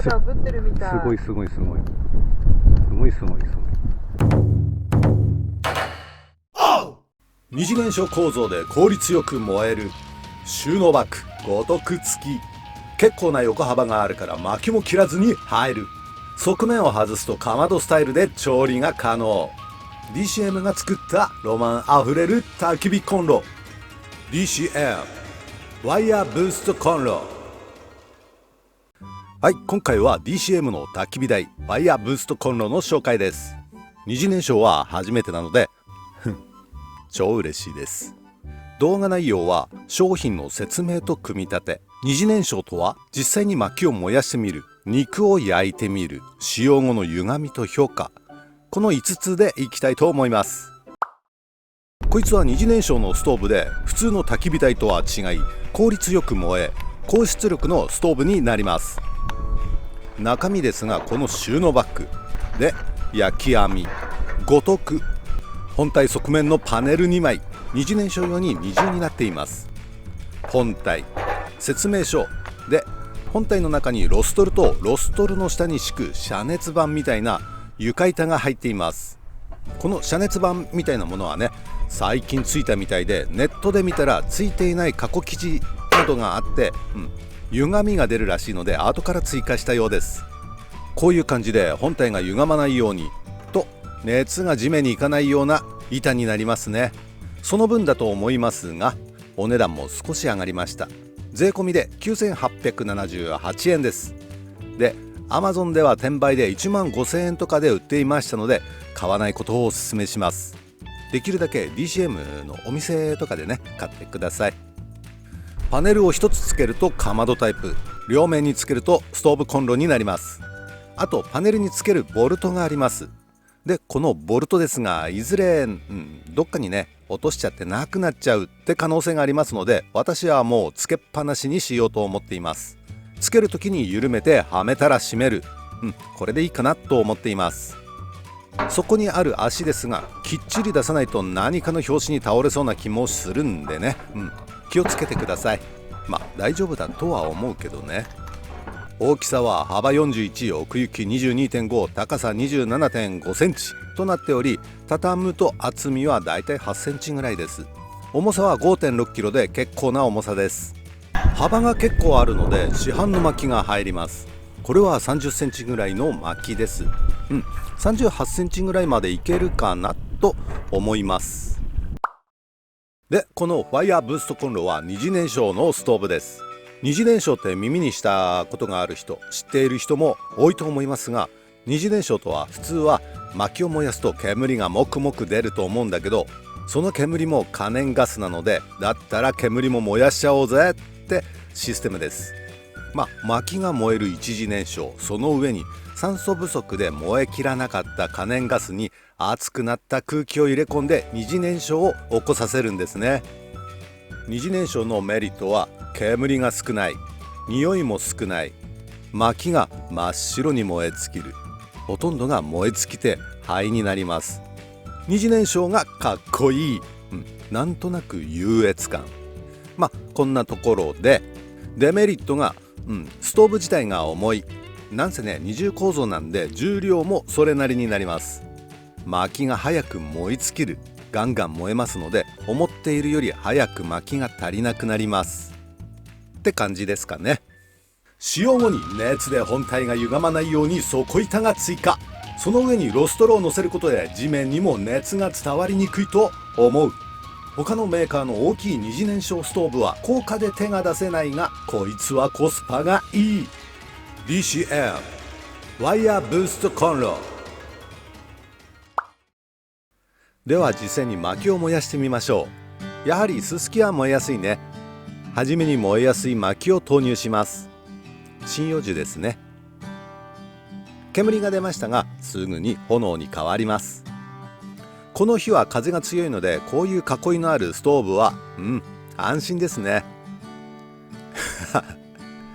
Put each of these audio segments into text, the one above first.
まだ炙ってるみたい。すごい。二次燃焼構造で効率よく燃える収納バッグごとく付き。結構な横幅があるから薪も切らずに入る。側面を外すとかまどスタイルで調理が可能。 DCM が作ったロマンあふれる焚き火コンロ DCM ワイヤーブーストコンロ。はい、今回は DCM の焚き火台ワイヤーブーストコンロの紹介です。二次燃焼は初めてなので超嬉しいです。動画内容は商品の説明と組み立て、二次燃焼とは実際に薪を燃やしてみる、肉を焼いてみる、使用後の歪みと評価、この5つでいきたいと思います。こいつは二次燃焼のストーブで普通の焚き火台とは違い効率よく燃え高出力のストーブになります。中身ですが、この収納バッグで焼き網ごとく本体側面のパネル2枚二次燃焼用に二重になっています。本体説明書で本体の中にロストルとロストルの下に敷く遮熱板みたいな床板が入っています。この遮熱板みたいなものはね、最近ついたみたいで、ネットで見たらついていない過去記事などがあって、歪みが出るらしいので後から追加したようです。こういう感じで本体が歪まないようにと熱が地面に行かないような板になりますね。その分だと思いますが、お値段も少し上がりました。税込みで9878円です。で、Amazon では転売で1万5000円とかで売っていましたので、買わないことをお勧めします。できるだけ DCM のお店とかでね、買ってください。パネルを1つつけるとかまどタイプ、両面につけるとストーブコンロになります。あとパネルにつけるボルトがあります。で、このボルトですが、いずれ、どっかにね落としちゃってなくなっちゃうって可能性がありますので、私はもうつけっぱなしにしようと思っています。つける時に緩めてはめたら締める、これでいいかなと思っています。そこにある足ですが、きっちり出さないと何かの拍子に倒れそうな気もするんでね、気をつけてください。大丈夫だとは思うけどね。大きさは幅41、奥行き 22.5、高さ 27.5 センチとなっており、畳むと厚みはだいたい8センチぐらいです。重さは 5.6 キロで結構な重さです。幅が結構あるので市販の薪が入ります。これは30センチぐらいの薪です。38センチぐらいまでいけるかなと思います。で、このファイヤーブーストコンロは二次燃焼のストーブです。二次燃焼って耳にしたことがある人、知っている人も多いと思いますが、二次燃焼とは普通は薪を燃やすと煙がもくもく出ると思うんだけど、その煙も可燃ガスなので、だったら煙も燃やしちゃおうぜってシステムです。薪が燃える一次燃焼、その上に酸素不足で燃えきらなかった可燃ガスに熱くなった空気を入れ込んで二次燃焼を起こさせるんですね。二次燃焼のメリットは煙が少ない、匂いも少ない、薪が真っ白に燃え尽きる、ほとんどが燃え尽きて灰になります。二次燃焼がかっこいい、なんとなく優越感。こんなところでデメリットが、ストーブ自体が重い。なんせね、二重構造なんで重量もそれなりになります。薪が早く燃え尽きる、ガンガン燃えますので、思っているより早く薪が足りなくなりますって感じですかね。使用後に熱で本体が歪まないように底板が追加。その上にロストロを乗せることで地面にも熱が伝わりにくいと思う。他のメーカーの大きい二次燃焼ストーブは高価で手が出せないが、こいつはコスパがいい。 DCM ワイヤーブーストコンロでは実際に薪を燃やしてみましょう。やはりススキは燃えやすいね。はじめに燃えやすい薪を投入します。針葉樹ですね。煙が出ましたがすぐに炎に変わります。この日は風が強いので、こういう囲いのあるストーブは安心ですね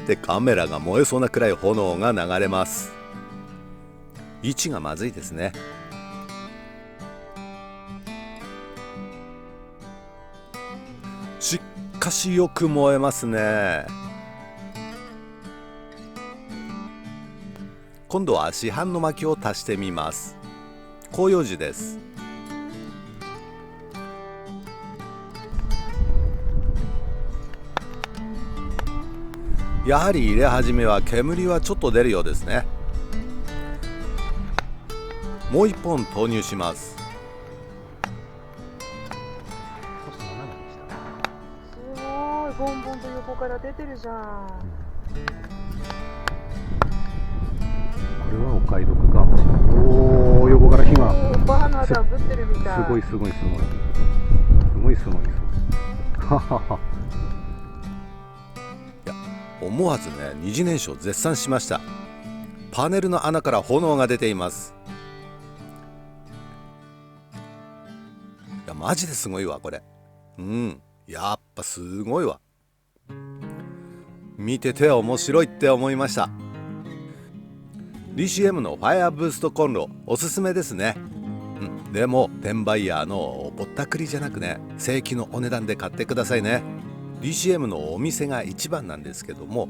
で、カメラが燃えそうなくらい炎が流れます。位置がまずいですね。しかしよく燃えますね。今度は市販の薪を足してみます。広葉樹です。やはり入れ始めは煙はちょっと出るようですね。もう一本投入します。すごい、ボンボンと横から出てるじゃん。これはお買い得かもしれない。おお、横から火が。バーナーで炙ってるみたい。すごいすごいすごい。すごいすごいすごい。ははは。思わずね、二次燃焼絶賛しました。パネルの穴から炎が出ています。いやマジですごいわこれ。やっぱすごいわ。見てて面白いって思いました。DCM のファイアブーストコンロおすすめですね。でも転売ヤーのぼったくりじゃなくね、正規のお値段で買ってくださいね。DCM のお店が一番なんですけども、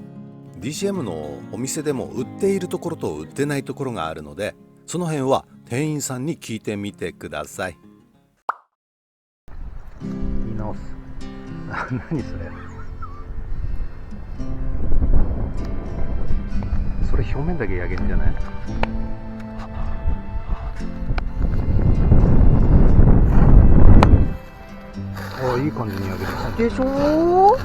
DCM のお店でも売っているところと売ってないところがあるので、その辺は店員さんに聞いてみてください。言い直す。何それ。それ表面だけ焼けるんじゃない？ああ、いい感じに焼ける。でしょ。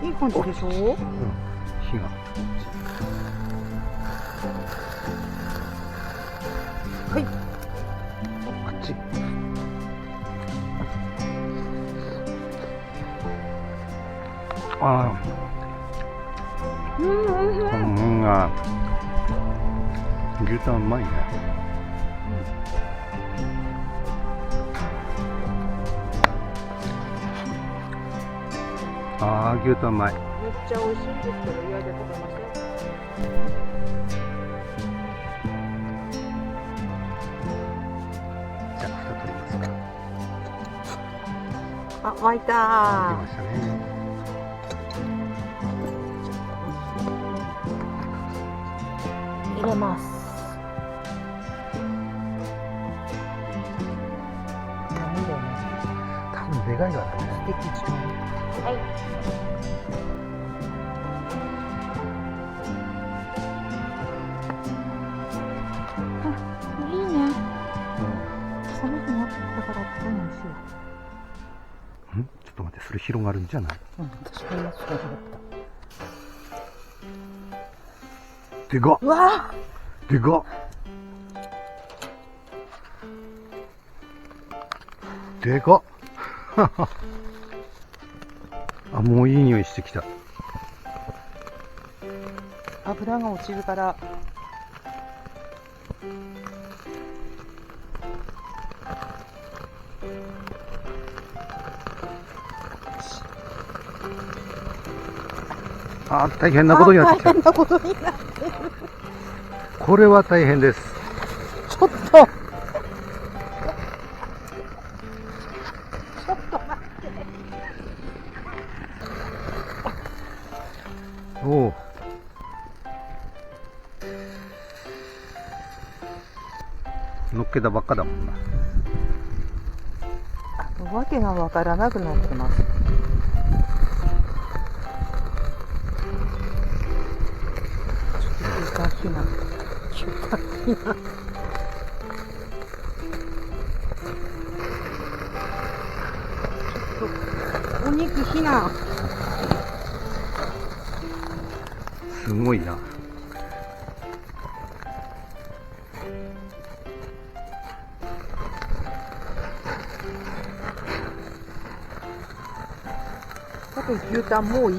いい感じでしょ。火が。はい。こっち。ああ。牛タンうまいね。ああ、牛タンうまい。めっちゃ美味しいんですけど、嫌で食べません。じゃあ、蓋取りますか。あ、沸いたー。出ましたね。入れます。多分でかいからね。素敵じゃん。はい。いいね。寒くなってきたからこういうのしよう。ちょっと待って、それ広がるんじゃない？私もそう思った。でかっ。うわー。でかっ。でかっ。あ、もういい匂いしてきた。油が落ちるから。あ、大変なことになってきた。大変なことになってる。これは大変です。ちょっと。ちょっと待って。おお。乗っけたばっかだもんな。わけがわからなくなってます。ちょっと火がお肉火がすごいな。多分牛タンもういい。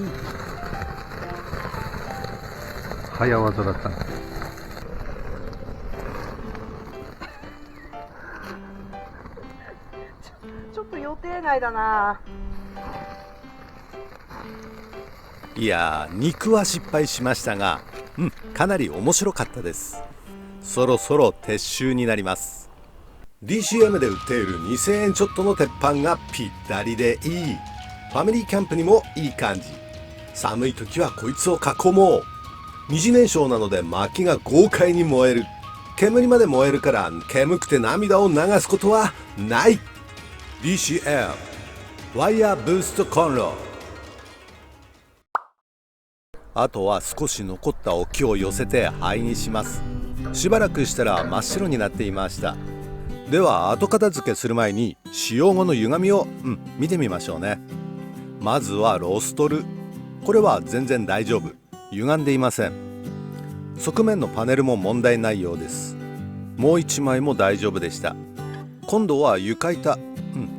早技だったな。ちょっと予定外だな。いやー、肉は失敗しましたが、かなり面白かったです。そろそろ撤収になります。 DCM で売っている2000円ちょっとの鉄板がぴったりでいい。ファミリーキャンプにもいい感じ。寒い時はこいつを囲もう。二次燃焼なので薪が豪快に燃える。煙まで燃えるから煙くて涙を流すことはない。 DCM ワイヤーブーストコンロ。あとは少し残った沖を寄せて灰にします。しばらくしたら真っ白になっていました。では後片付けする前に使用後の歪みを見てみましょうね。まずはロストル。これは全然大丈夫。歪んでいません。側面のパネルも問題ないようです。もう1枚も大丈夫でした。今度は床板、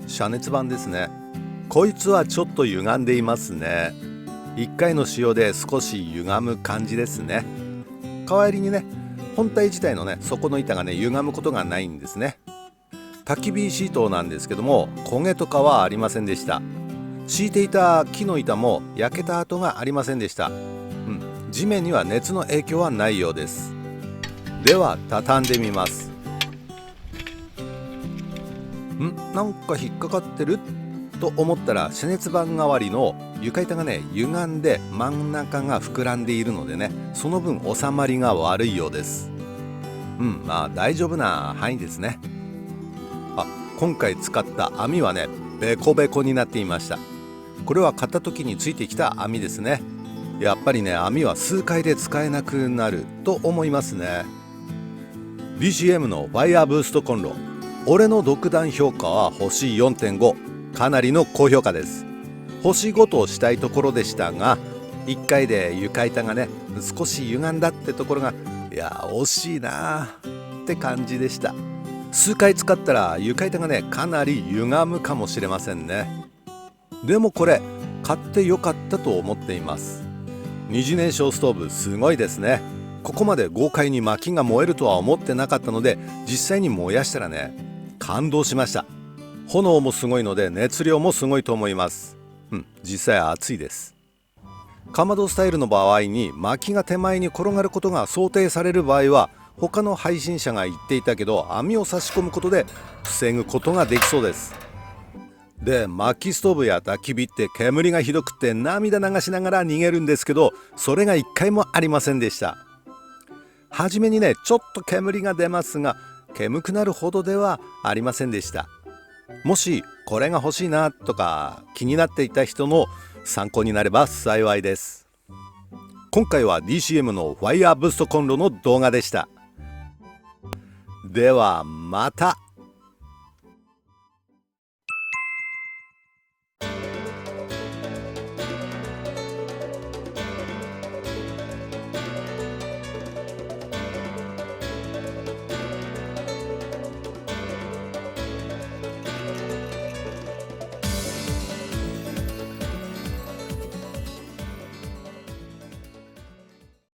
遮熱板ですね。こいつはちょっと歪んでいますね。1回の使用で少し歪む感じですね。代わりにね、本体自体のね底の板がね歪むことがないんですね。焚き火シートなんですけども、焦げとかはありませんでした。敷いていた木の板も焼けた跡がありませんでした。地面には熱の影響はないようです。では畳んでみます。なんか引っかかってると思ったら、遮熱板代わりの床板がね歪んで真ん中が膨らんでいるのでね、その分収まりが悪いようです。まあ大丈夫な範囲ですね。今回使った網はねベコベコになっていました。これは買った時についてきた網ですね。やっぱりね網は数回で使えなくなると思いますね。 DCM のファイヤーブーストコンロ、俺の独断評価は星 4.5、 かなりの高評価です。星5としたいところでしたが、1回で床板がね少し歪んだってところが、いや惜しいなって感じでした。数回使ったら床板がねかなり歪むかもしれませんね。でもこれ買ってよかったと思っています。二次燃焼ストーブすごいですね。ここまで豪快に薪が燃えるとは思ってなかったので、実際に燃やしたらね感動しました。炎もすごいので熱量もすごいと思います。実際熱いです。かまどスタイルの場合に薪が手前に転がることが想定される場合は、他の配信者が言っていたけど網を差し込むことで防ぐことができそうです。で、薪ストーブや焚き火って煙がひどくて涙流しながら逃げるんですけど、それが一回もありませんでした。はじめにねちょっと煙が出ますが、煙くなるほどではありませんでした。もしこれが欲しいなとか気になっていた人の参考になれば幸いです。今回は DCM のファイヤーブーストコンロの動画でした。ではまた。